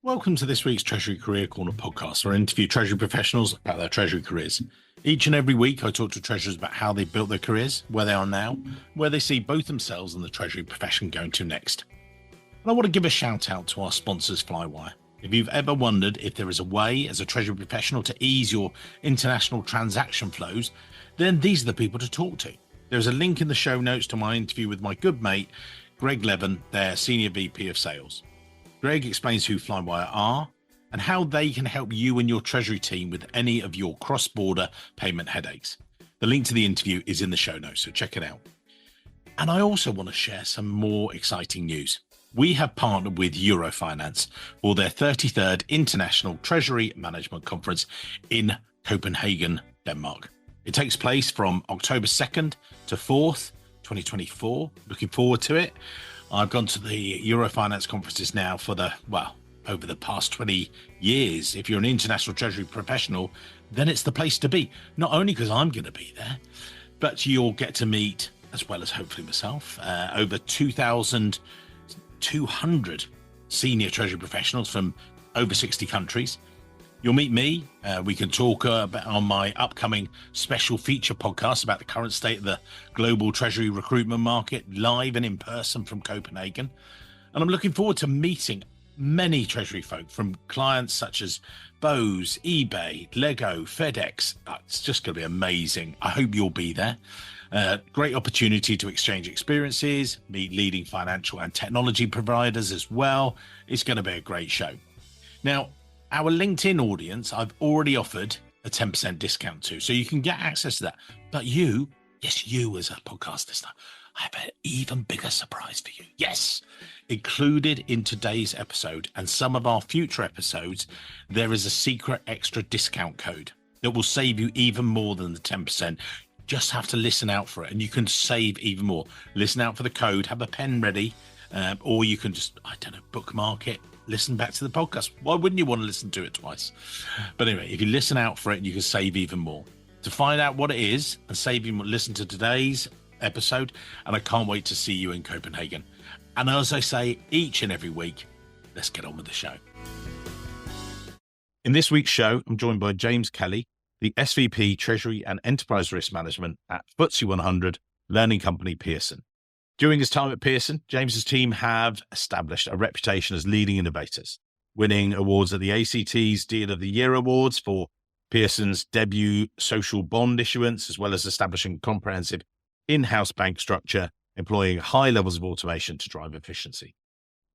Welcome to this week's Treasury Career Corner podcast, where I interview Treasury professionals about their Treasury careers. Each and every week, I talk to treasurers about how they've built their careers, where they are now, where they see both themselves and the Treasury profession going to next. And I want to give a shout out to our sponsors, Flywire. If you've ever wondered if there is a way as a Treasury professional to ease your international transaction flows, then these are the people to talk to. There's a link in the show notes to my interview with my good mate, Greg Levin, their Senior VP of Sales. Greg explains who Flywire are and how they can help you and your Treasury team with any of your cross-border payment headaches. The link to the interview is in the show notes, so check it out. And I also want to share some more exciting news. We have partnered with Eurofinance for their 33rd International Treasury Management Conference in Copenhagen, Denmark. It takes place from October 2nd to 4th, 2024. Looking forward to it. I've gone to the Eurofinance conferences now for over the past 20 years. If you're an international treasury professional, then it's the place to be. Not only because I'm going to be there, but you'll get to meet, as well as hopefully myself, over 2,200 senior treasury professionals from over 60 countries. You'll meet me. We can talk about on my upcoming special feature podcast about the current state of the global treasury recruitment market, live and in person from Copenhagen. And I'm looking forward to meeting many treasury folk, from clients such as Bose, eBay, Lego, FedEx. It's just going to be amazing. I hope you'll be there. Great opportunity to exchange experiences, meet leading financial and technology providers as well. It's going to be a great show. Now, our LinkedIn audience, I've already offered a 10% discount to, so you can get access to that. But you as a podcast listener, I have an even bigger surprise for you. Yes, included in today's episode and some of our future episodes, there is a secret extra discount code that will save you even more than the 10%. Just have to listen out for it, and you can save even more. Listen out for the code, have a pen ready, or you can just, bookmark it. Listen back to the podcast. Why wouldn't you want to listen to it twice? But anyway, if you listen out for it, you can save even more. To find out what it is and save even more, listen to today's episode. And I can't wait to see you in Copenhagen. And as I say each and every week, let's get on with the show. In this week's show, I'm joined by James Kelly, the SVP Treasury and Enterprise Risk Management at FTSE 100 learning company Pearson. During his time at Pearson, James's team have established a reputation as leading innovators, winning awards at the ACT's Deal of the Year Awards for Pearson's debut social bond issuance, as well as establishing comprehensive in-house bank structure, employing high levels of automation to drive efficiency.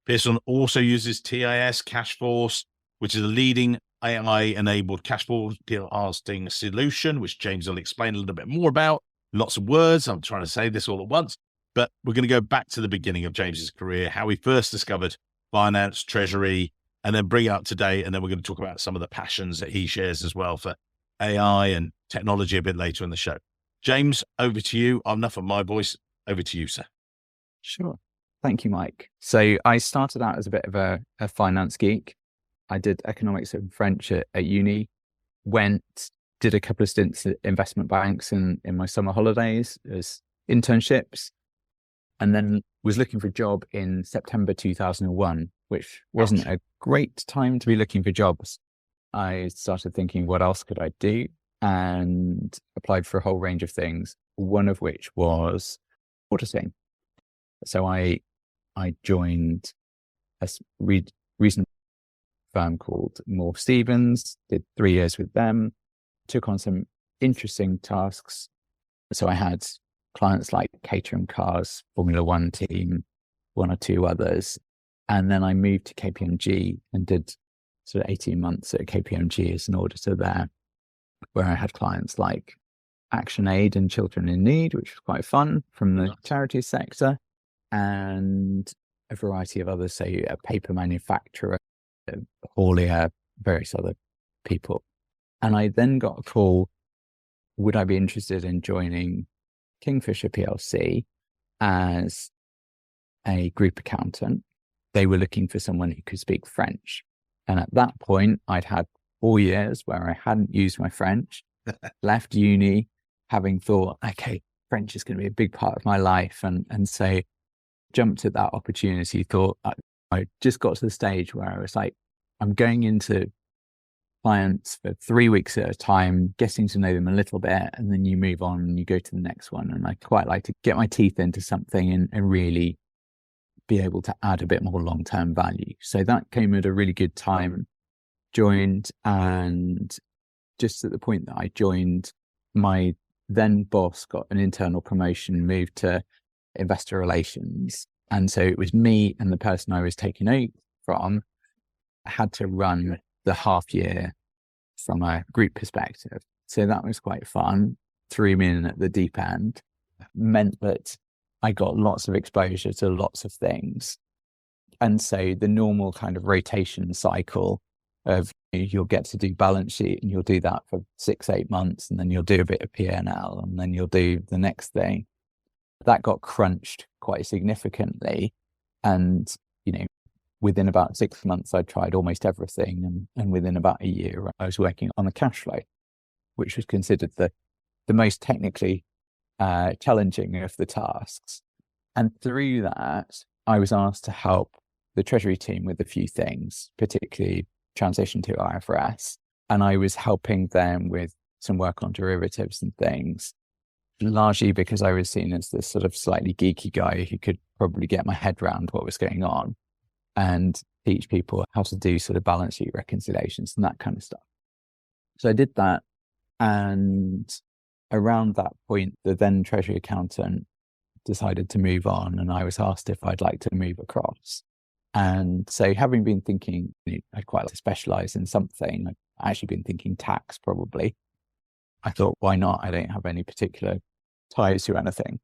Pearson also uses TIS Cashforce, which is a leading AI-enabled cash forecasting solution, which James will explain a little bit more about. Lots of words. I'm trying to say this all at once. But we're going to go back to the beginning of James's career, how he first discovered finance, treasury, and then bring it up to date. And then we're going to talk about some of the passions that he shares as well for AI and technology a bit later in the show. James, over to you. Enough of my voice. Over to you, sir. Sure. Thank you, Mike. So I started out as a bit of a finance geek. I did economics and French at uni, did a couple of stints at investment banks in my summer holidays as internships. And then was looking for a job in September 2001, which wasn't a great time to be looking for jobs. I started thinking, what else could I do? And applied for a whole range of things, one of which was auditing. So I joined a recent firm called Moore Stephens, did 3 years with them, took on some interesting tasks. So I had clients like Caterham Cars, Formula One team, one or two others. And then I moved to KPMG and did sort of 18 months at KPMG as an auditor there, where I had clients like Action Aid and Children in Need, which was quite fun, from the charity sector, and a variety of others, say a paper manufacturer, Haulier, various other people. And I then got a call, would I be interested in joining Kingfisher PLC as a group accountant? They were looking for someone who could speak French. And at that point, I'd had 4 years where I hadn't used my French, left uni, having thought, okay, French is going to be a big part of my life. And so jumped at that opportunity, thought I just got to the stage where I was like, I'm going into clients for 3 weeks at a time, getting to know them a little bit, and then you move on and you go to the next one. And I quite like to get my teeth into something and really be able to add a bit more long-term value. So that came at a really good time. Joined, and just at the point that I joined, my then boss got an internal promotion, moved to investor relations. And so it was me and the person I was taking over from had to run the half year from a group perspective. So that was quite fun. Threw me in at the deep end, meant that I got lots of exposure to lots of things. And so the normal kind of rotation cycle of you'll get to do balance sheet and you'll do that for 6-8 months, and then you'll do a bit of P&L, and then you'll do the next thing. That got crunched quite significantly. And, within about 6 months, I tried almost everything. And within about a year, I was working on the cash flow, which was considered the most technically challenging of the tasks. And through that, I was asked to help the Treasury team with a few things, particularly transition to IFRS. And I was helping them with some work on derivatives and things, largely because I was seen as this sort of slightly geeky guy who could probably get my head around what was going on and teach people how to do sort of balance sheet reconciliations and that kind of stuff. So I did that. And around that point, the then Treasury accountant decided to move on, and I was asked if I'd like to move across. And so, having been thinking, I'd quite like to specialize in something, I've actually been thinking tax probably. I thought, why not? I don't have any particular ties to anything.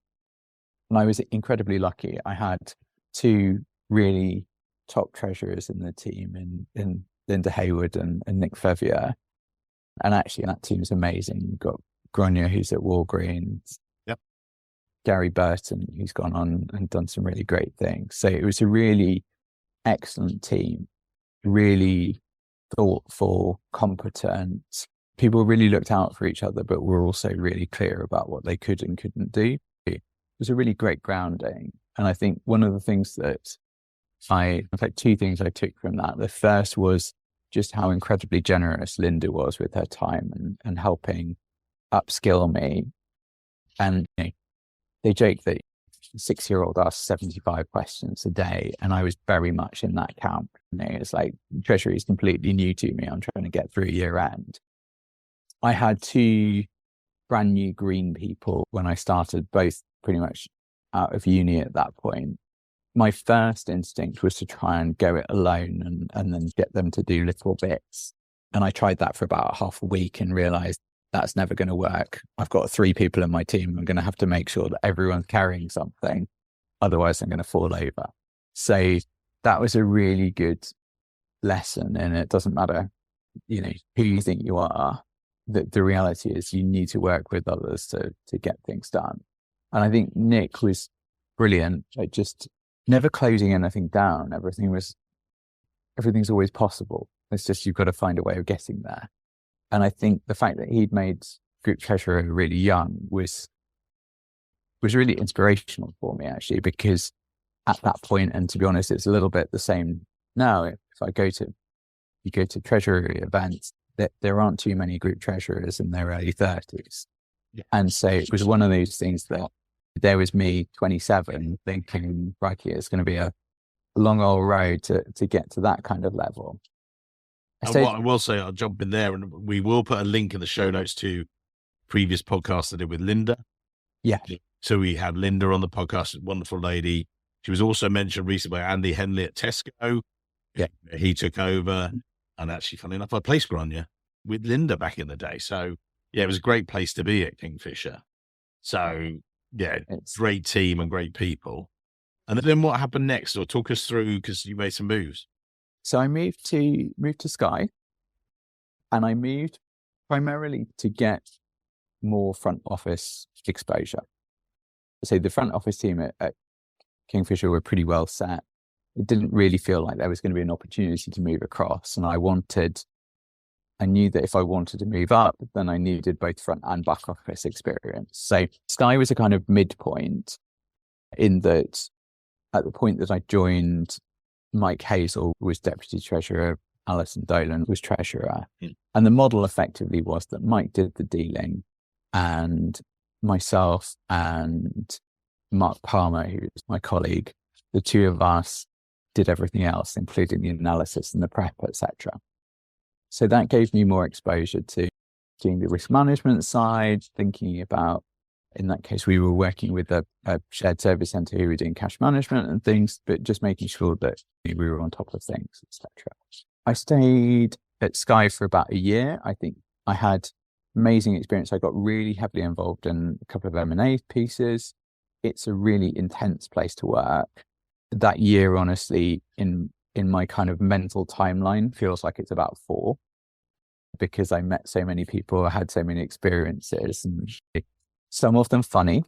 And I was incredibly lucky. I had 2 really top treasurers in the team, in Linda Hayward and Nick Fevier. And actually, that team is amazing. You've got Grania, who's at Walgreens. Yep. Gary Burton, who's gone on and done some really great things. So it was a really excellent team, really thoughtful, competent. People really looked out for each other, but were also really clear about what they could and couldn't do. It was a really great grounding. And I think one of the things that in fact, 2 things I took from that. The first was just how incredibly generous Linda was with her time and helping upskill me. And they joke that a 6-year-old asks 75 questions a day, and I was very much in that camp. It's like Treasury is completely new to me. I'm trying to get through year end. I had 2 brand new green people when I started, both pretty much out of uni at that point. My first instinct was to try and go it alone and then get them to do little bits. And I tried that for about half a week and realized that's never going to work. I've got 3 people in my team. I'm going to have to make sure that everyone's carrying something. Otherwise, I'm going to fall over. So that was a really good lesson. And it doesn't matter, who you think you are. The reality is you need to work with others to get things done. And I think Nick was brilliant at just never closing anything down. Everything's always possible. It's just, you've got to find a way of getting there. And I think the fact that he'd made group treasurer really young was really inspirational for me, actually, because at that point, and to be honest, it's a little bit the same now. If you go to treasury events, there aren't too many group treasurers in their early 30s. Yeah. And so it was one of those things that there was me, 27, thinking, crikey, it's going to be a long old road to get to that kind of level. And what I will say, I'll jump in there, and we will put a link in the show notes to previous podcasts I did with Linda. Yeah. So we had Linda on the podcast, a wonderful lady. She was also mentioned recently by Andy Henley at Tesco. Yeah. He took over. And actually, funny enough, I placed Grania with Linda back in the day. So yeah, it was a great place to be at Kingfisher. So yeah, it's great team and great people. And then what happened next? Or talk us through, because you made some moves. So I moved to Sky, and I moved primarily to get more front office exposure. So the front office team at Kingfisher were pretty well set. It didn't really feel like there was going to be an opportunity to move across. And I knew that if I wanted to move up, then I needed both front and back office experience. So Sky was a kind of midpoint, in that at the point that I joined, Mike Hazel was deputy treasurer Alison Dolan was treasurer. Mm. And the model effectively was that Mike did the dealing and myself and Mark Palmer, who's my colleague, the two of us did everything else, including the analysis and the prep, etc. So that gave me more exposure to doing the risk management side, thinking about, in that case, we were working with a shared service center who were doing cash management and things, but just making sure that we were on top of things, etc. I stayed at Sky for about a year. I think I had amazing experience. I got really heavily involved in a couple of M&A pieces. It's a really intense place to work. That year, honestly, in my kind of mental timeline, feels like it's about 4, because I met so many people, I had so many experiences, and some of them funny,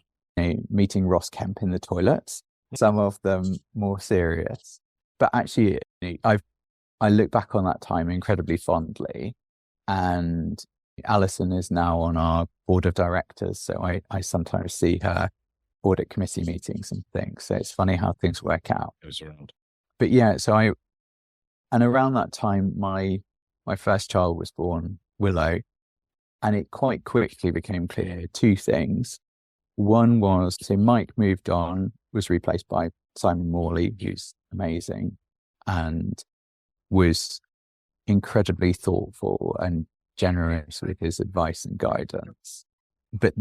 meeting Ross Kemp in the toilets, some of them more serious. But actually, I look back on that time incredibly fondly, and Alison is now on our board of directors, so I sometimes see her audit committee meetings and things. So it's funny how things work out. Goes around. But yeah, and around that time, my first child was born, Willow, and it quite quickly became clear 2 things. One was, so Mike moved on, was replaced by Simon Morley, who's amazing, and was incredibly thoughtful and generous with his advice and guidance. But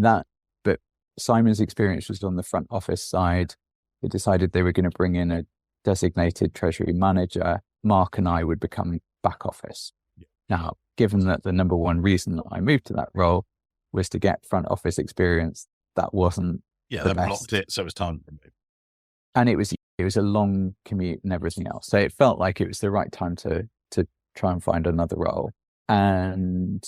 Simon's experience was on the front office side. They decided they were going to bring in a designated treasury manager. Mark and I would become back office. Yeah. Now, given that the number one reason that I moved to that role was to get front office experience, that wasn't the best. Blocked it, so it was time to move. And it was a long commute and everything else. So it felt like it was the right time to try and find another role. And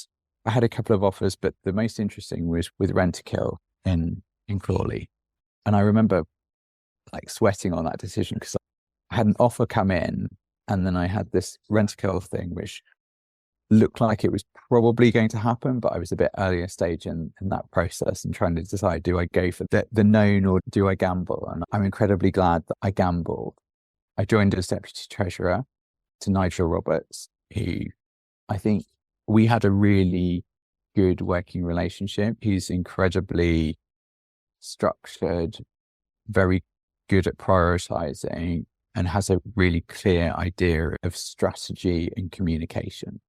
I had a couple of offers, but the most interesting was with Rentokil in Crawley. And I remember like sweating on that decision because I had an offer come in, and then I had this Rentokil thing, which looked like it was probably going to happen, but I was a bit earlier stage in that process and trying to decide, do I go for the known or do I gamble? And I'm incredibly glad that I gambled. I joined as deputy treasurer to Nigel Roberts, who I think we had a really good working relationship. He's incredibly structured, very good at prioritizing, and has a really clear idea of strategy and communication.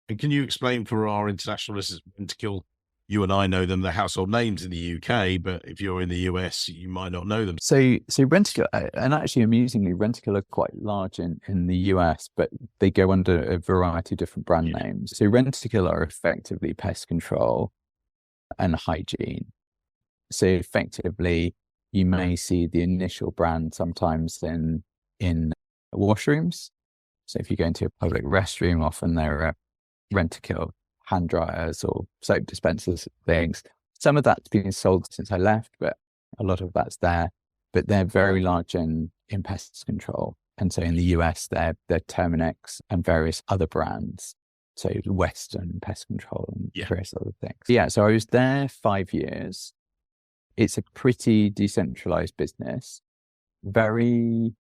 And can you explain for our international listeners, Rentokil, you and I know them, they're household names in the UK, but if you're in the US, you might not know them. So Rentokil, and actually amusingly, Rentokil are quite large in the US, but they go under a variety of different brand names. So Rentokil are effectively pest control and hygiene. So effectively, you may see the initial brand sometimes in washrooms. So if you go into a public restroom, often there are Rentokil hand dryers or soap dispensers, things. Some of that's been sold since I left, but a lot of that's there. But they're very large in pest control. And so in the US, they're Terminix and various other brands. So Western Pest Control and various other things. Yeah, so I was there 5 years. It's a pretty decentralized business, very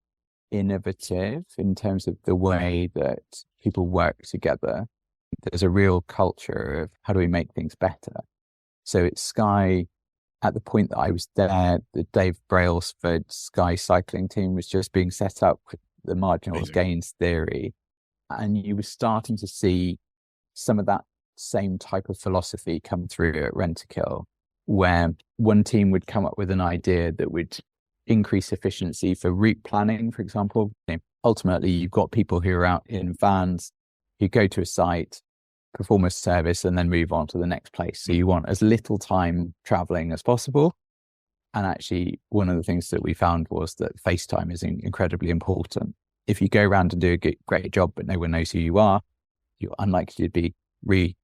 innovative in terms of the way that people work together. There's a real culture of how do we make things better. So at Sky, at the point that I was there, the Dave Brailsford Sky cycling team was just being set up with the marginal gains theory. And you were starting to see some of that same type of philosophy come through at Rentokil, where one team would come up with an idea that would increase efficiency for route planning, for example. Ultimately, you've got people who are out in vans who go to a site, perform a service, and then move on to the next place. So you want as little time traveling as possible. And actually, one of the things that we found was that FaceTime is incredibly important. If you go around and do a great job, but no one knows who you are, you're unlikely to be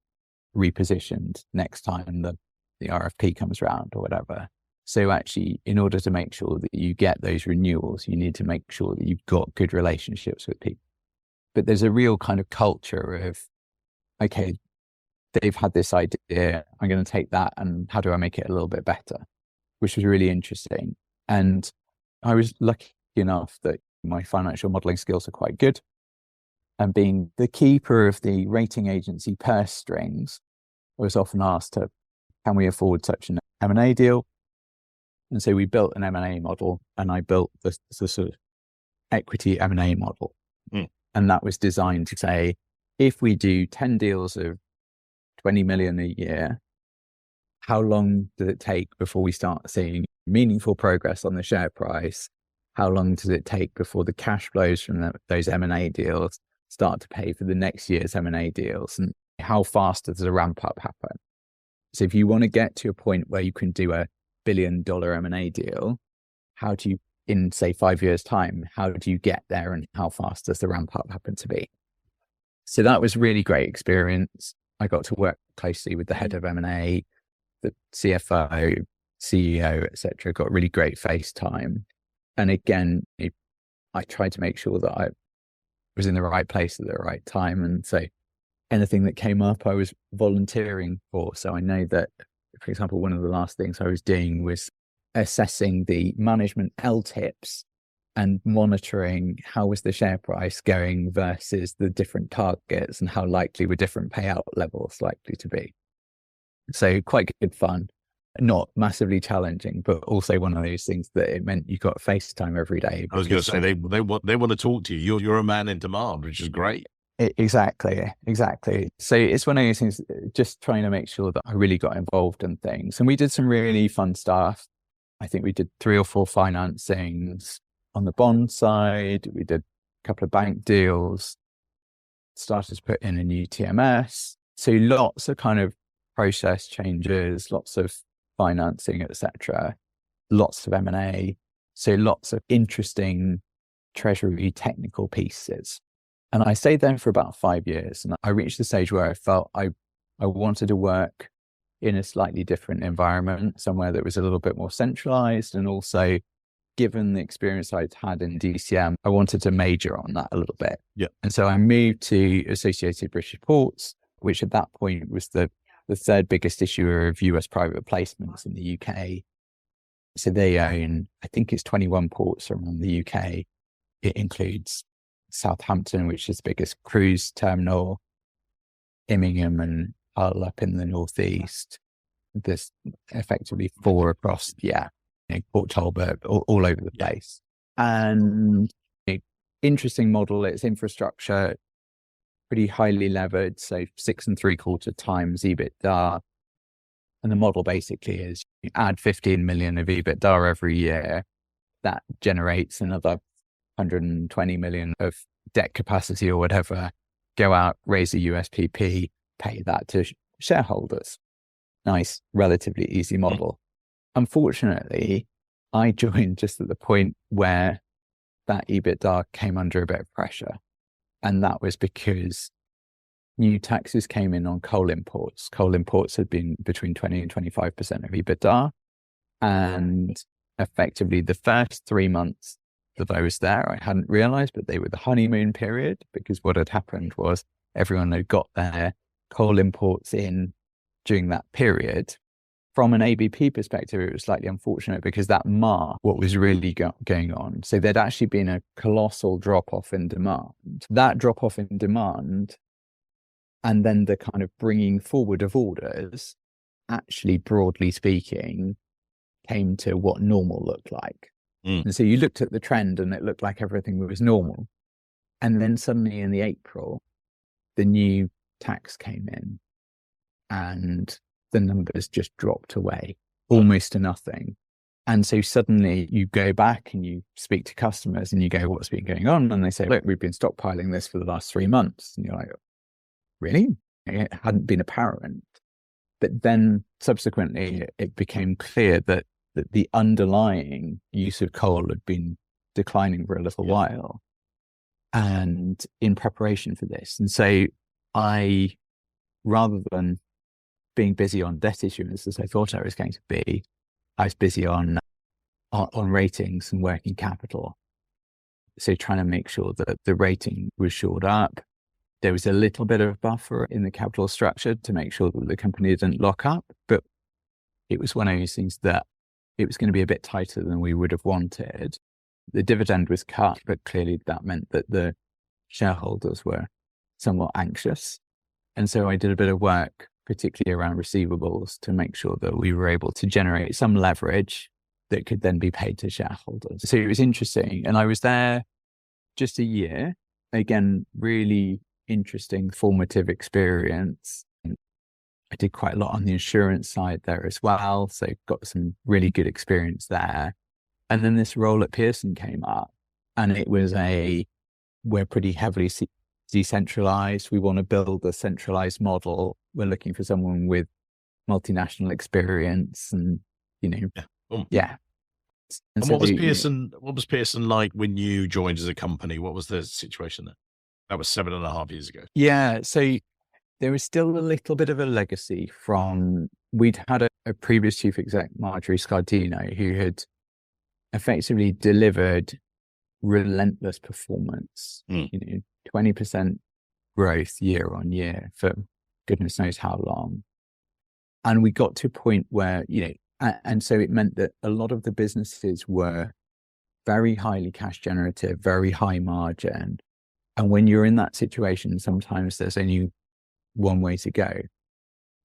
repositioned next time the RFP comes around or whatever. So actually, in order to make sure that you get those renewals, you need to make sure that you've got good relationships with people. But there's a real kind of culture of, okay, they've had this idea, I'm going to take that and how do I make it a little bit better? Which was really interesting. And I was lucky enough that my financial modeling skills are quite good. And being the keeper of the rating agency purse strings, I was often asked can we afford such an M&A deal? And so we built an M&A model, and I built the sort of equity M&A model. And that was designed to say, if we do 10 deals of 20 million a year, how long does it take before we start seeing meaningful progress on the share price? How long does it take before the cash flows from those M&A deals start to pay for the next year's M&A deals? And how fast does the ramp up happen? So if you want to get to a point where you can do $1 billion M&A deal, how do you, in say 5 years time, how do you get there, and how fast does the ramp up happen to be? So that was really great experience. I got to work closely with the head of M&A, the CFO, CEO, etc. Got really great face time. And again, I tried to make sure that I was in the right place at the right time. And so anything that came up, I was volunteering for. So I know that, for example, one of the last things I was doing was assessing the management LTIPs and monitoring how was the share price going versus the different targets, and how likely were different payout levels likely to be. So quite good fun, not massively challenging, but also one of those things that it meant you got FaceTime every day. I was going to say they want to talk to you. You're a man in demand, which is great. Exactly. So it's one of those things, just trying to make sure that I really got involved in things. And we did some really fun stuff. I think we did 3 or 4 financings on the bond side. We did a couple of bank deals, started to put in a new TMS. So lots of kind of process changes, lots of financing, etc. Lots of M&A. So lots of interesting treasury technical pieces. And I stayed there for about 5 years, and I reached the stage where I felt I wanted to work in a slightly different environment, somewhere that was a little bit more centralized. And also, given the experience I'd had in DCM, I wanted to major on that a little bit. Yeah. And so I moved to Associated British Ports, which at that point was the third biggest issuer of US private placements in the UK. So they own, I think it's 21 ports around the UK. It includes Southampton, which is the biggest cruise terminal, Immingham and Hull up in the northeast. There's effectively 4 across, Port Talbot, all over the place. And interesting model. It's infrastructure, pretty highly levered, so 6.75 times EBITDA. And the model basically is you add 15 million of EBITDA every year. That generates another 120 million of debt capacity or whatever. Go out, raise a USPP, pay that to shareholders. Nice, relatively easy model. Unfortunately, I joined just at the point where that EBITDA came under a bit of pressure. And that was because new taxes came in on coal imports. Coal imports had been between 20 and 25% of EBITDA. And effectively, the first 3 months that I was there, I hadn't realized, but they were the honeymoon period, because what had happened was everyone had got their coal imports in during that period. From an ABP perspective, it was slightly unfortunate because that marked what was really going on. So there'd actually been a colossal drop-off in demand. That drop-off in demand, and then the kind of bringing forward of orders, actually, broadly speaking, came to what normal looked like. And so you looked at the trend and it looked like everything was normal. And then suddenly in the April, the new tax came in and the numbers just dropped away almost to nothing. And so suddenly you go back and you speak to customers and you go, what's been going on? And they say, look, we've been stockpiling this for the last 3 months. And you're like, really? It hadn't been apparent. But then subsequently it became clear that the underlying use of coal had been declining for a little while, and in preparation for this. And so I, rather than being busy on debt issuance as I thought I was going to be, I was busy on ratings and working capital. So trying to make sure that the rating was shored up. There was a little bit of buffer in the capital structure to make sure that the company didn't lock up, but it was one of those things that it was going to be a bit tighter than we would have wanted. The dividend was cut, but clearly that meant that the shareholders were somewhat anxious. And so I did a bit of work, particularly around receivables, to make sure that we were able to generate some leverage that could then be paid to shareholders. So it was interesting. And I was there just a year. Again, really interesting, formative experience. I did quite a lot on the insurance side there as well. So got some really good experience there. And then this role at Pearson came up, and it was we're pretty heavily decentralized. We want to build a centralized model. We're looking for someone with multinational experience and, yeah. And what was Pearson? What was Pearson like when you joined as a company? What was the situation there? That was 7.5 years ago. Yeah. So there was still a little bit of a legacy from, we'd had a previous chief exec, Marjorie Scardino, who had effectively delivered relentless performance, 20% growth year on year for goodness knows how long. And we got to a point where, and so it meant that a lot of the businesses were very highly cash generative, very high margin. And when you're in that situation, sometimes there's only one way to go.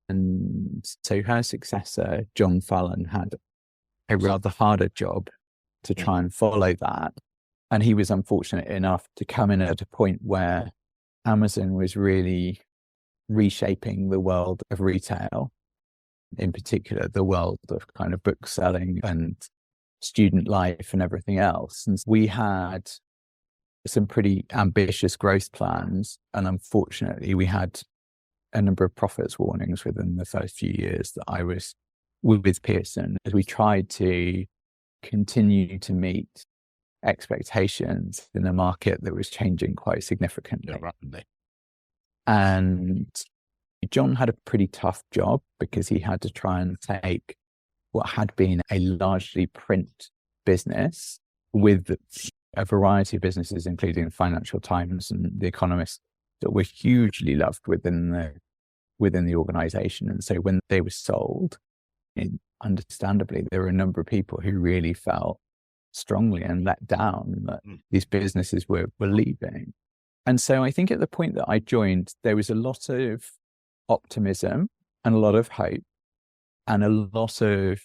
And so her successor, John Fallon, had a rather harder job to try and follow that. And he was unfortunate enough to come in at a point where Amazon was really reshaping the world of retail, in particular, the world of kind of book selling and student life and everything else. And we had some pretty ambitious growth plans. And unfortunately, we had a number of profits warnings within the first few years that I was with Pearson, as we tried to continue to meet expectations in a market that was changing quite significantly. Yeah, rapidly. And John had a pretty tough job because he had to try and take what had been a largely print business with a variety of businesses, including the Financial Times and The Economist, that were hugely loved within the organization. And so when they were sold, understandably, there were a number of people who really felt strongly and let down that these businesses were leaving. And so I think at the point that I joined, there was a lot of optimism and a lot of hope and a lot of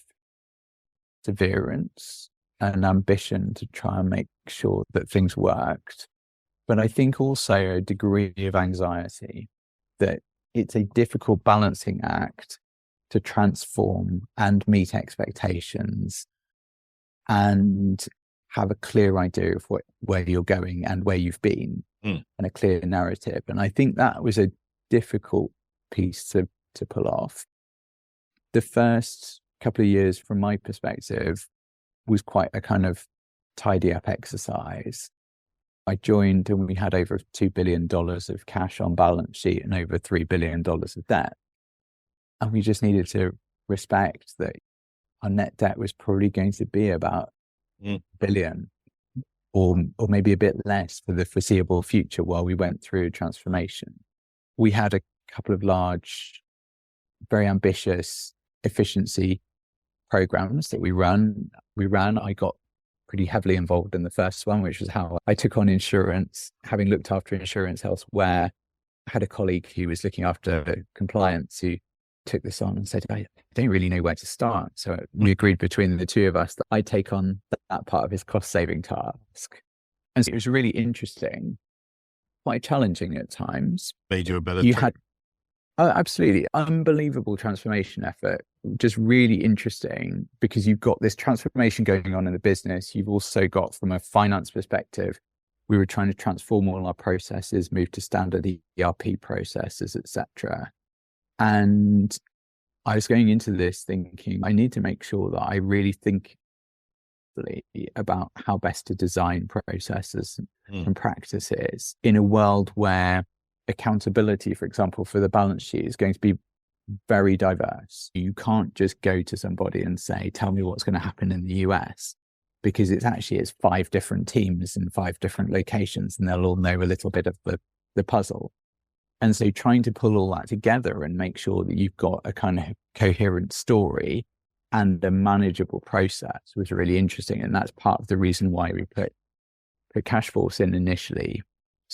perseverance and ambition to try and make sure that things worked. But I think also a degree of anxiety that it's a difficult balancing act to transform and meet expectations and have a clear idea of where you're going and where you've been and a clear narrative. And I think that was a difficult piece to pull off. The first couple of years, from my perspective, was quite a kind of tidy up exercise. I joined and we had over $2 billion of cash on balance sheet and over $3 billion of debt. And we just needed to respect that our net debt was probably going to be about $1 billion or maybe a bit less for the foreseeable future while we went through transformation. We had a couple of large, very ambitious efficiency programs that we ran. I got pretty heavily involved in the first one, which was how I took on insurance, having looked after insurance elsewhere. I had a colleague who was looking after compliance who took this on and said, I don't really know where to start. So we agreed between the two of us that I take on that part of his cost saving task. And so it was really interesting, quite challenging at times. Made you a better Oh, absolutely. Unbelievable transformation effort. Just really interesting because you've got this transformation going on in the business. You've also got, from a finance perspective, we were trying to transform all our processes, move to standard ERP processes, etc. And I was going into this thinking, I need to make sure that I really think about how best to design processes and practices in a world where accountability, for example, for the balance sheet is going to be very diverse. You can't just go to somebody and say, tell me what's going to happen in the US, because it's 5 different teams in 5 different locations and they'll all know a little bit of the puzzle. And so trying to pull all that together and make sure that you've got a kind of coherent story and a manageable process was really interesting. And that's part of the reason why we put Cashforce in initially,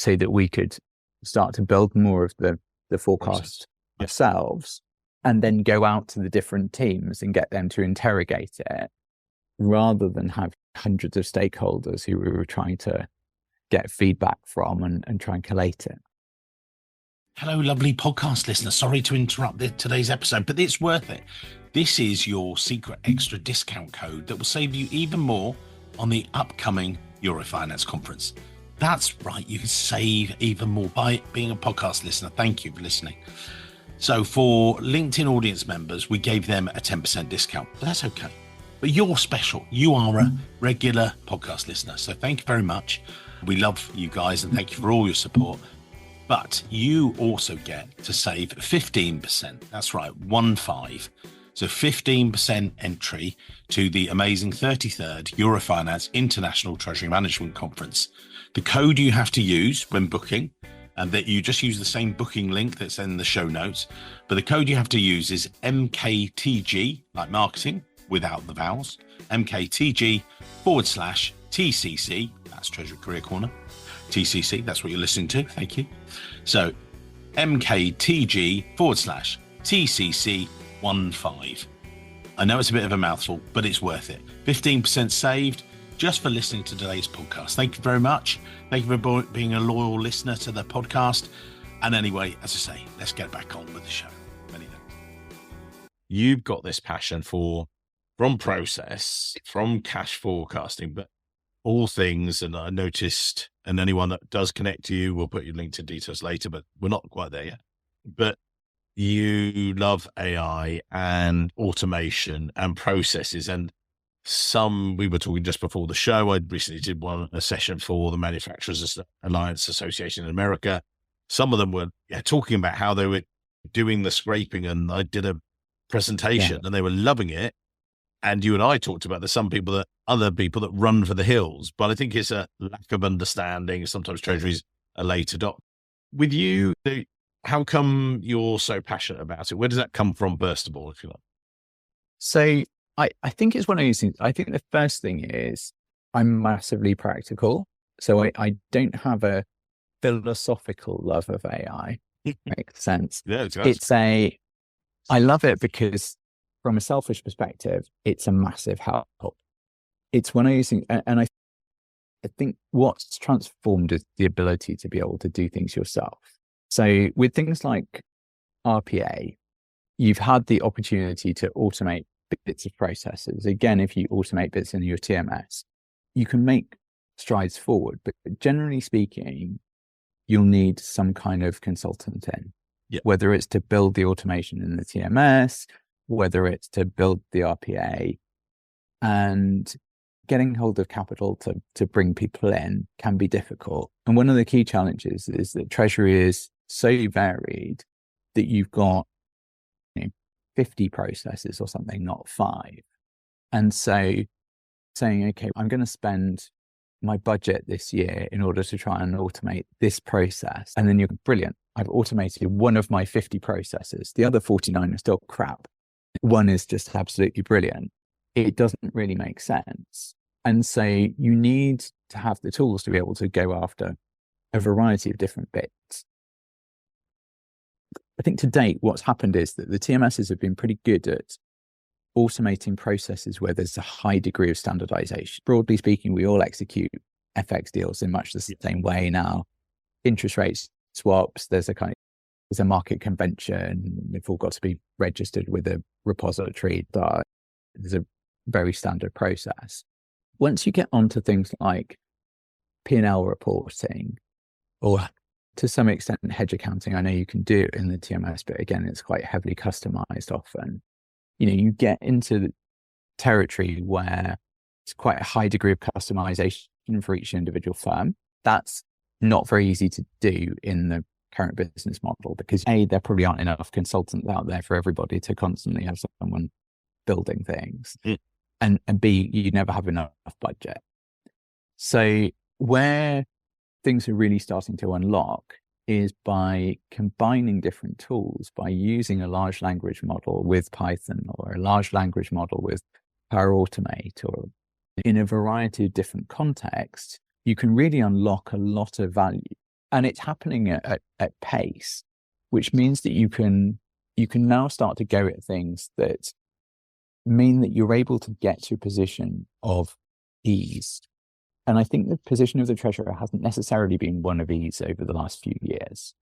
so that we could start to build more of the forecast ourselves, and then go out to the different teams and get them to interrogate it, rather than have hundreds of stakeholders who we were trying to get feedback from and try and collate it. Hello, lovely podcast listener. Sorry to interrupt today's episode, but it's worth it. This is your secret extra discount code that will save you even more on the upcoming Eurofinance conference. That's right, you can save even more by being a podcast listener. Thank you for listening. So for LinkedIn audience members, we gave them a 10% discount, but that's okay. But you're special. You are a regular podcast listener. So thank you very much. We love you guys and thank you for all your support. But you also get to save 15%. That's right, 15. So 15% entry to the amazing 33rd Eurofinance International Treasury Management Conference. The code you have to use when booking, and that you just use the same booking link that's in the show notes, but the code you have to use is MKTG, like marketing, without the vowels, MKTG/TCC, that's Treasury Career Corner, TCC, that's what you're listening to, thank you. So MKTG/TCC15. I know it's a bit of a mouthful, but it's worth it. 15% saved just for listening to today's podcast. Thank you very much. Thank you for being a loyal listener to the podcast. And anyway, as I say, let's get back on with the show. Many thanks. You've got this passion from process, from cash forecasting, but all things, and I noticed, and anyone that does connect to you, we'll put your LinkedIn details later, but we're not quite there yet. But you love AI and automation and processes, and we were talking just before the show, I recently did a session for the Manufacturers Alliance Association in America. Some of them were talking about how they were doing the scraping, and I did a presentation and they were loving it. And you and I talked about there's other people that run for the hills, but I think it's a lack of understanding. Sometimes treasuries are late adopt. With you, how come you're so passionate about it? Where does that come from, first of all, if you like? So I think it's one of these things. I think the first thing is I'm massively practical. So I don't have a philosophical love of AI. Makes sense. Yeah, it does. I love it because from a selfish perspective, it's a massive help. It's one of these things. And I think what's transformed is the ability to be able to do things yourself. So with things like RPA, you've had the opportunity to automate bits of processes. Again, if you automate bits in your TMS, you can make strides forward. But generally speaking, you'll need some kind of consultant in, whether it's to build the automation in the TMS, whether it's to build the RPA, and getting hold of capital to bring people in can be difficult. And one of the key challenges is that Treasury is so varied that you've got 50 processes or something, not 5. And so saying, okay, I'm going to spend my budget this year in order to try and automate this process. And then you're brilliant. I've automated one of my 50 processes. The other 49 are still crap. One is just absolutely brilliant. It doesn't really make sense. And so you need to have the tools to be able to go after a variety of different bits. I think to date, what's happened is that the TMSs have been pretty good at automating processes where there's a high degree of standardization. Broadly speaking, we all execute FX deals in much the same way now. Interest rates, swaps, there's a market convention. They've all got to be registered with a repository. There's a very standard process. Once you get onto things like P&L reporting, or to some extent hedge accounting, I know you can do it in the TMS, but again, it's quite heavily customized often. You get into the territory where it's quite a high degree of customization for each individual firm. That's not very easy to do in the current business model because A, there probably aren't enough consultants out there for everybody to constantly have someone building things. And B, you never have enough budget. So where things are really starting to unlock is by combining different tools, by using a large language model with Python or a large language model with Power Automate, or in a variety of different contexts, you can really unlock a lot of value. And it's happening at pace, which means that you can now start to go at things that mean that you're able to get to a position of ease. And I think the position of the treasurer hasn't necessarily been one of ease over the last few years.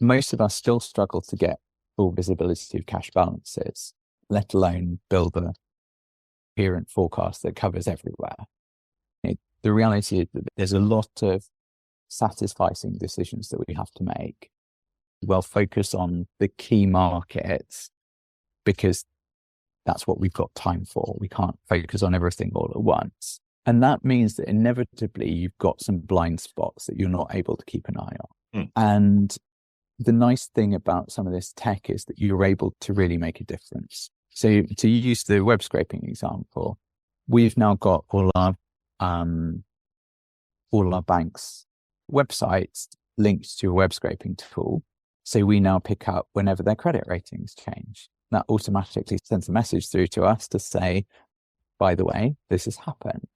Most of us still struggle to get full visibility of cash balances, let alone build a coherent forecast that covers everywhere. The reality is that there's a lot of satisficing decisions that we have to make. We'll focus on the key markets because that's what we've got time for. We can't focus on everything all at once. And that means that inevitably you've got some blind spots that you're not able to keep an eye on. And the nice thing about some of this tech is that you're able to really make a difference. So to use the web scraping example, we've now got all our banks' websites linked to a web scraping tool. So we now pick up whenever their credit ratings change. That automatically sends a message through to us to say, by the way, this has happened.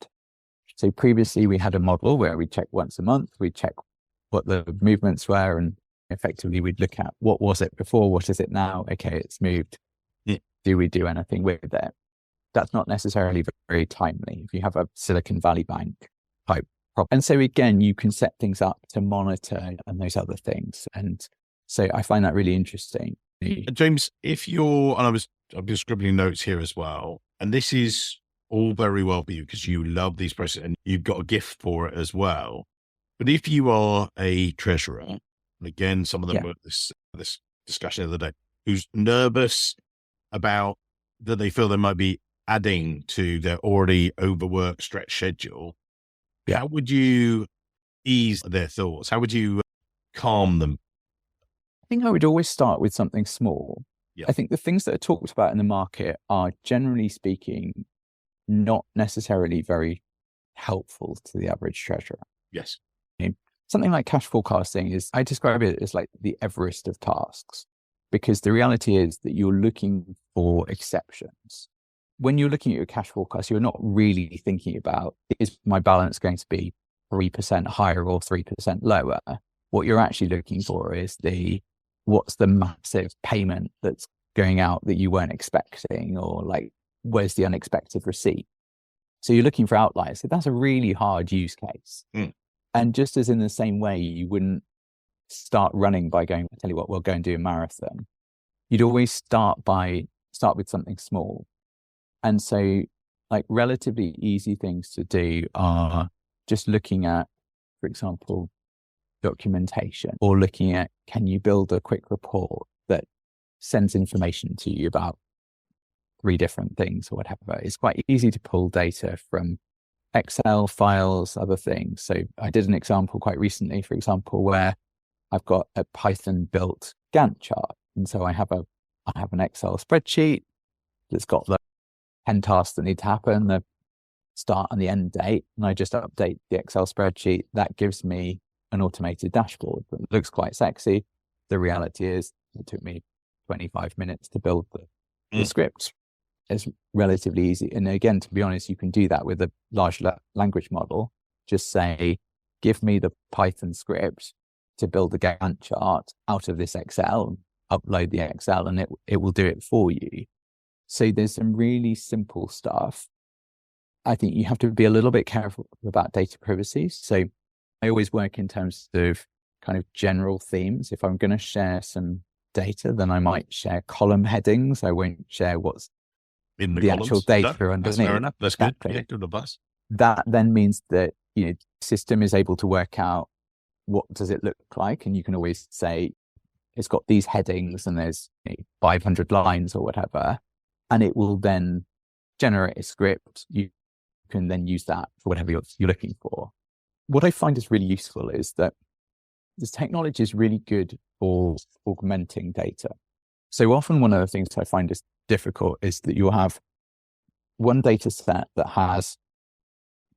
So previously we had a model where we check once a month, we check what the movements were, and effectively we'd look at what was it before, what is it now? Okay, it's moved. Do we do anything with it? That's not necessarily very timely if you have a Silicon Valley Bank type problem. And so again, you can set things up to monitor and those other things. And so I find that really interesting. James, if you're, and I've been scribbling notes here as well, and this is all very well for you because you love these processes and you've got a gift for it as well. But if you are a treasurer, and again, some of them were this discussion the other day, who's nervous about that they feel they might be adding to their already overworked stretch schedule, how would you ease their thoughts? How would you calm them? I think I would always start with something small. I think the things that are talked about in the market are, generally speaking, not necessarily very helpful to the average treasurer. Yes. Something like cash forecasting is, I describe it as like the Everest of tasks, because the reality is that you're looking for exceptions. When you're looking at your cash forecast, you're not really thinking about, is my balance going to be 3% higher or 3% lower? What you're actually looking for is what's the massive payment that's going out that you weren't expecting, or like, where's the unexpected receipt? So you're looking for outliers. So that's a really hard use case. And just as in the same way, you wouldn't start running by going, I tell you what, we'll go and do a marathon. You'd always start with something small. And so like relatively easy things to do are just looking at, for example, documentation, or looking at, can you build a quick report that sends information to you about 3 different things or whatever. It's quite easy to pull data from Excel files, other things. So I did an example quite recently, for example, where I've got a Python built Gantt chart. And so I have an Excel spreadsheet that's got the 10 tasks that need to happen, the start and the end date. And I just update the Excel spreadsheet. That gives me an automated dashboard that looks quite sexy. The reality is it took me 25 minutes to build the script. It's relatively easy. And again, to be honest, you can do that with a large language model. Just say, give me the Python script to build a Gantt chart out of this Excel, upload the Excel, and it will do it for you. So there's some really simple stuff. I think you have to be a little bit careful about data privacy. So I always work in terms of kind of general themes. If I'm going to share some data, then I might share column headings. I won't share what's in the actual data underneath. That's fair enough. That's good. Yeah, good advice. That then means that, the system is able to work out what does it look like. And you can always say, it's got these headings and there's 500 lines or whatever. And it will then generate a script. You can then use that for whatever you're looking for. What I find is really useful is that this technology is really good for augmenting data. So often one of the things I find is difficult is that you'll have one data set that has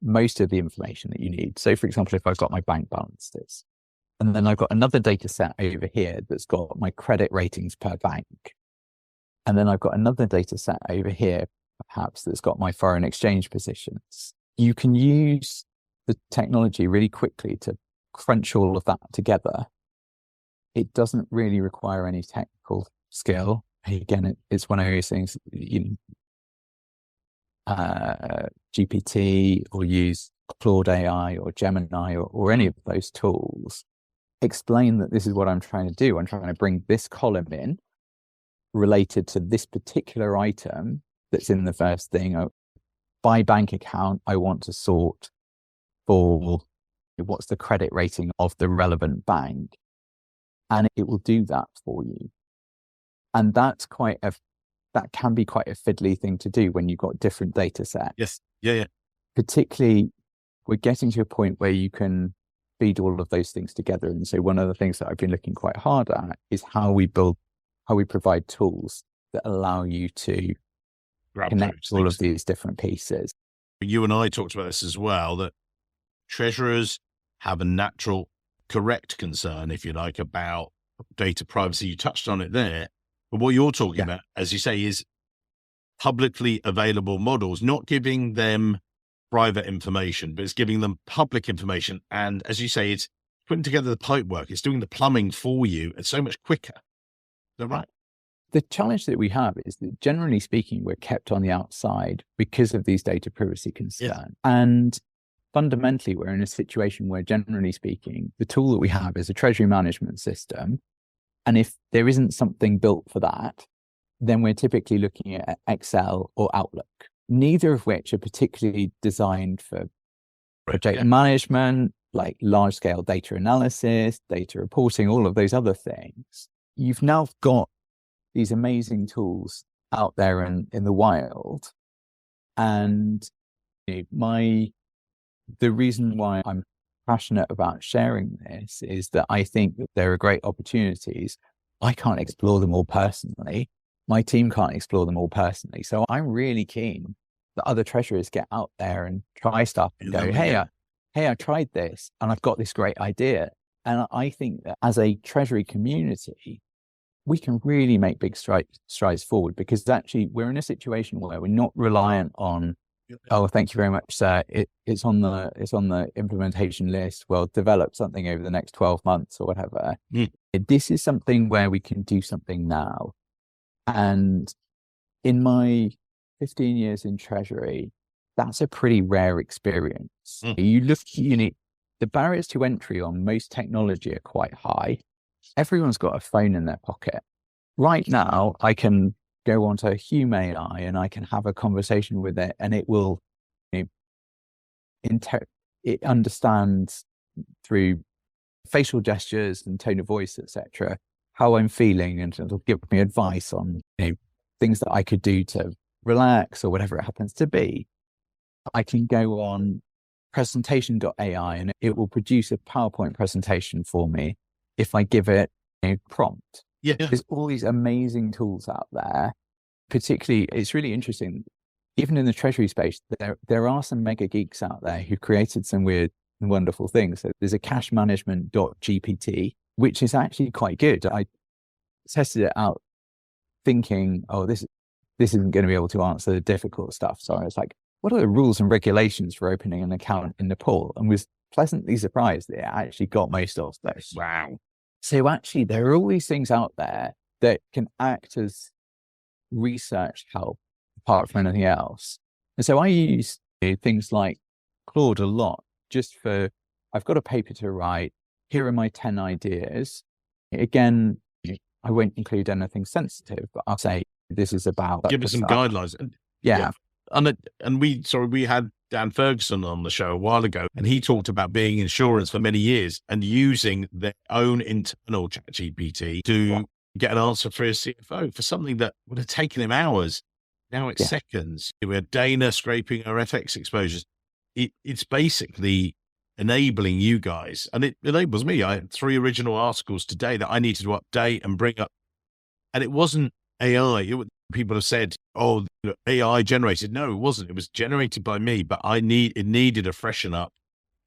most of the information that you need. So for example, if I've got my bank balances, and then I've got another data set over here that's got my credit ratings per bank. And then I've got another data set over here, perhaps, that's got my foreign exchange positions. You can use the technology really quickly to crunch all of that together, it doesn't really require any technical skill. Again, it's one of those things, GPT or use Claude AI or Gemini or any of those tools. Explain that this is what I'm trying to do. I'm trying to bring this column in related to this particular item that's in the first thing. By bank account, I want to sort for what's the credit rating of the relevant bank. And it will do that for you. And that can be quite a fiddly thing to do when you've got different data sets. Yes. Yeah. Particularly, we're getting to a point where you can feed all of those things together. And so one of the things that I've been looking quite hard at is how we provide tools that allow you to connect all of these different pieces. You and I talked about this as well, that treasurers have a natural, correct concern, if you like, about data privacy. You touched on it there. But what you're talking about, as you say, is publicly available models, not giving them private information, but it's giving them public information. And as you say, it's putting together the pipework. It's doing the plumbing for you. It's so much quicker. Is that right? The challenge that we have is that, generally speaking, we're kept on the outside because of these data privacy concerns. Yes. And fundamentally, we're in a situation where, generally speaking, the tool that we have is a treasury management system. And if there isn't something built for that, then we're typically looking at Excel or Outlook, neither of which are particularly designed for project management, like large scale data analysis, data reporting, all of those other things. You've now got these amazing tools out there in the wild. And the reason why I'm passionate about sharing this is that I think that there are great opportunities. I can't explore them all personally. My team can't explore them all personally. So I'm really keen that other treasurers get out there and try stuff and go, hey, I tried this and I've got this great idea. And I think that as a treasury community, we can really make big strides forward, because actually we're in a situation where we're not reliant on, oh, thank you very much, sir. It's on the implementation list. Well, develop something over the next 12 months or whatever. This is something where we can do something now. And in my 15 years in treasury, that's a pretty rare experience. You look, the barriers to entry on most technology are quite high. Everyone's got a phone in their pocket. Right now, I can go onto Hume AI and I can have a conversation with it, and it will, it understands through facial gestures and tone of voice, etc., how I'm feeling, and it'll give me advice on things that I could do to relax or whatever it happens to be. I can go on presentation.ai and it will produce a PowerPoint presentation for me if I give it a prompt. Yeah. There's all these amazing tools out there. Particularly, it's really interesting, even in the treasury space, there are some mega geeks out there who created some weird and wonderful things. So there's a cash management.gpt, which is actually quite good. I tested it out thinking, oh, this isn't going to be able to answer the difficult stuff. So I was like, what are the rules and regulations for opening an account in Nepal? And was pleasantly surprised that it actually got most of those. Wow. So actually, there are all these things out there that can act as research help apart from anything else. And so I use things like Claude a lot, just for, I've got a paper to write. Here are my 10 ideas. Again, I won't include anything sensitive, but I'll say this is about. Give us some guidelines. Yeah. And we had Dan Ferguson on the show a while ago, and he talked about being in insurance for many years and using their own internal ChatGPT to get an answer for his CFO for something that would have taken him hours. Now it's seconds. We had Dana scraping our FX exposures. It's basically enabling you guys, and it enables me. I had 3 original articles today that I needed to update and bring up, and it wasn't AI. People have said, oh, AI generated. No, it wasn't. It was generated by me, but it needed a freshen up.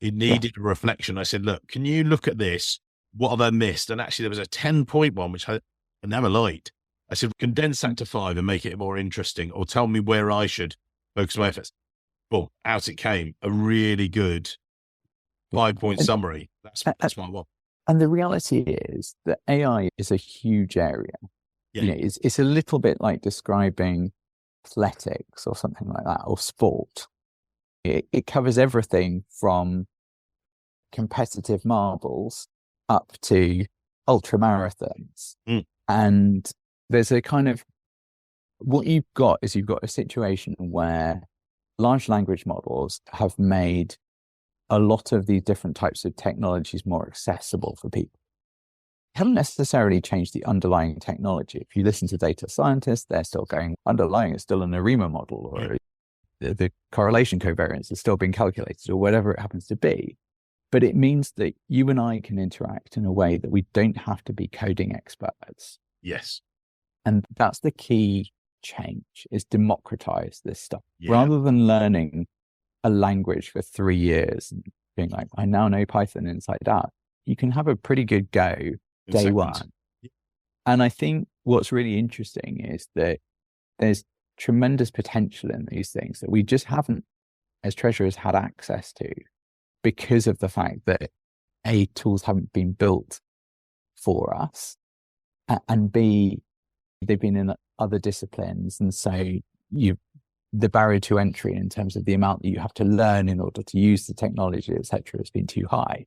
It needed a reflection. I said, look, can you look at this? What have I missed? And actually there was a 10-point one, which I never liked. I said, condense that to 5 and make it more interesting, or tell me where I should focus my efforts. Well, out it came, a really good 5-point summary. That's my one. And the reality is that AI is a huge area. Yeah. It's a little bit like describing athletics or something like that, or sport. It covers everything from competitive marbles up to ultra marathons. And there's a kind of, what you've got is you've got a situation where large language models have made a lot of these different types of technologies more accessible for people. Haven't necessarily changed the underlying technology. If you listen to data scientists, they're still going, underlying is still an ARIMA model, or the correlation covariance is still being calculated, or whatever it happens to be. But it means that you and I can interact in a way that we don't have to be coding experts. Yes. And that's the key change, is democratize this stuff. Yeah. Rather than learning a language for 3 years and being like, I now know Python inside out, you can have a pretty good go day one. And I think what's really interesting is that there's tremendous potential in these things that we just haven't, as treasurers, had access to, because of the fact that A, tools haven't been built for us, and B, they've been in other disciplines. And so the barrier to entry in terms of the amount that you have to learn in order to use the technology, et cetera, has been too high.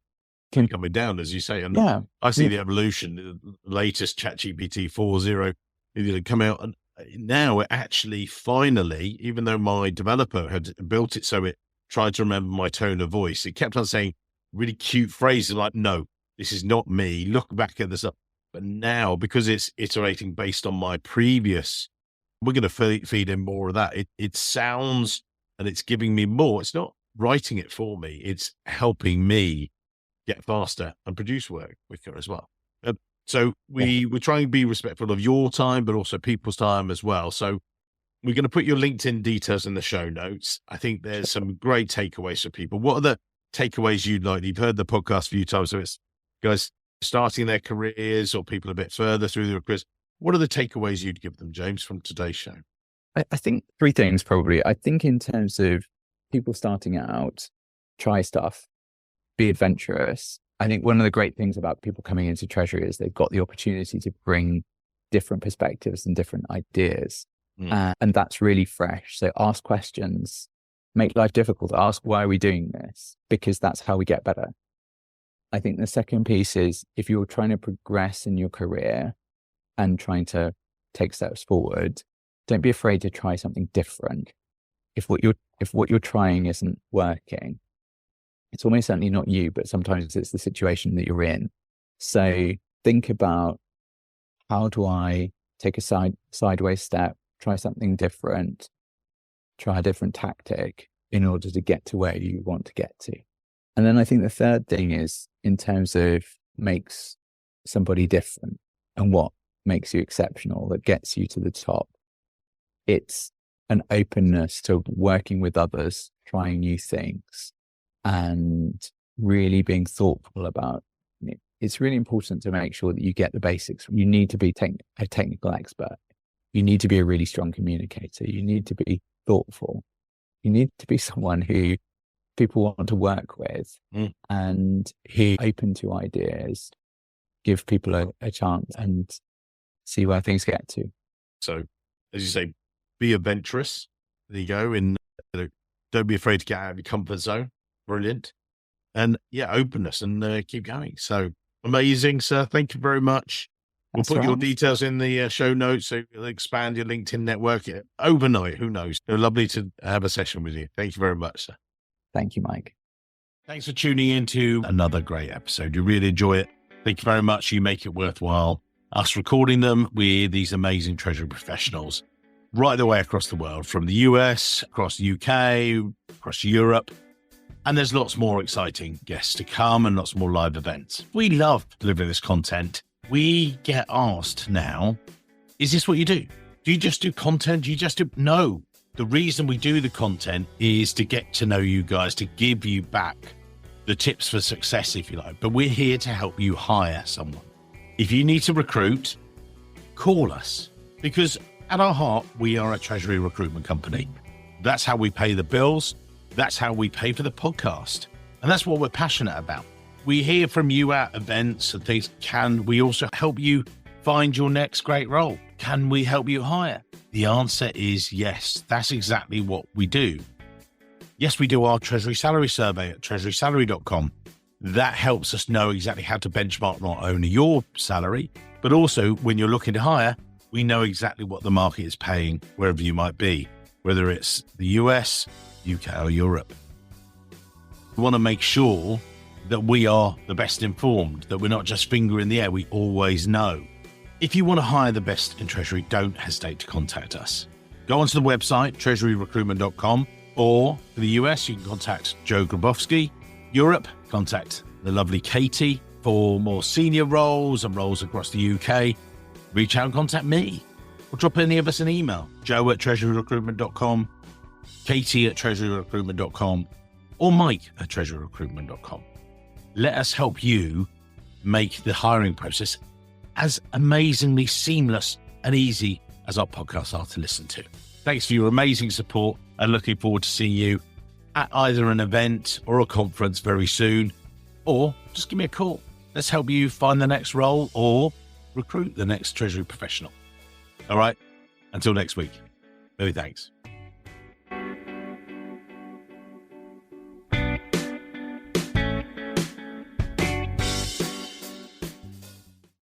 Coming down, as you say. And I see the evolution, the latest ChatGPT 4.0 come out, and now it actually finally, even though my developer had built it so it tried to remember my tone of voice, it kept on saying really cute phrases like, no, this is not me, look back at this up. But now, because it's iterating based on my previous, we're going to feed in more of that. It sounds, and it's giving me more. It's not writing it for me. It's helping me get faster and produce work quicker as well. So we're trying to be respectful of your time, but also people's time as well. So we're going to put your LinkedIn details in the show notes. I think there's some great takeaways for people. What are the takeaways you'd like? You've heard the podcast a few times, so it's guys starting their careers or people a bit further through their careers. What are the takeaways you'd give them, James, from today's show? I think 3 things probably. I think in terms of people starting out, try stuff, be adventurous. I think one of the great things about people coming into Treasury is they've got the opportunity to bring different perspectives and different ideas. And that's really fresh. So ask questions, make life difficult, ask, why are we doing this? Because that's how we get better. I think the second piece is, if you're trying to progress in your career and trying to take steps forward, don't be afraid to try something different. If what you're trying isn't working, it's almost certainly not you, but sometimes it's the situation that you're in. So think about, how do I take a sideways step, try something different, try a different tactic in order to get to where you want to get to. And then I think the third thing is, in terms of makes somebody different and what makes you exceptional, that gets you to the top, it's an openness to working with others, trying new things, and really being thoughtful about it. It's really important to make sure that you get the basics. You need to be a technical expert. You need to be a really strong communicator. You need to be thoughtful. You need to be someone who people want to work with and who are open to ideas, give people a chance and see where things get to. So, as you say, be adventurous. There you go. Don't be afraid to get out of your comfort zone. Brilliant. And openness, and keep going. So amazing, sir. Thank you very much. We'll put your details in the show notes, so you'll expand your LinkedIn network overnight. Who knows? Lovely to have a session with you. Thank you very much, sir. Thank you, Mike. Thanks for tuning in to another great episode. You really enjoy it. Thank you very much. You make it worthwhile. Us recording them with these amazing Treasury professionals right the way across the world, from the US, across the UK, across Europe. And there's lots more exciting guests to come and lots more live events. We love delivering this content. We get asked now, is this what you do? Do you just do content? Do you just do? No. The reason we do the content is to get to know you guys, to give you back the tips for success, if you like. But we're here to help you hire someone. If you need to recruit, call us, because at our heart, we are a Treasury recruitment company. That's how we pay the bills. That's how we pay for the podcast. And that's what we're passionate about. We hear from you at events and things. Can we also help you find your next great role? Can we help you hire? The answer is yes. That's exactly what we do. Yes, we do our Treasury salary survey at treasurysalary.com. That helps us know exactly how to benchmark not only your salary, but also when you're looking to hire, we know exactly what the market is paying wherever you might be, whether it's the US, UK, or Europe. We want to make sure that we are the best informed, that we're not just finger in the air. We always know. If you want to hire the best in Treasury, don't hesitate to contact us. Go onto the website, treasuryrecruitment.com, or for the US, you can contact Joe Grabowski. Europe, contact the lovely Katie. For more senior roles and roles across the UK, reach out and contact me. Or drop any of us an email, joe at treasuryrecruitment.com, Katie at treasuryrecruitment.com, or Mike at treasuryrecruitment.com. Let us help you make the hiring process as amazingly seamless and easy as our podcasts are to listen to. Thanks for your amazing support and looking forward to seeing you at either an event or a conference very soon, or just give me a call. Let's help you find the next role or recruit the next Treasury professional. All right. Until next week. Many thanks.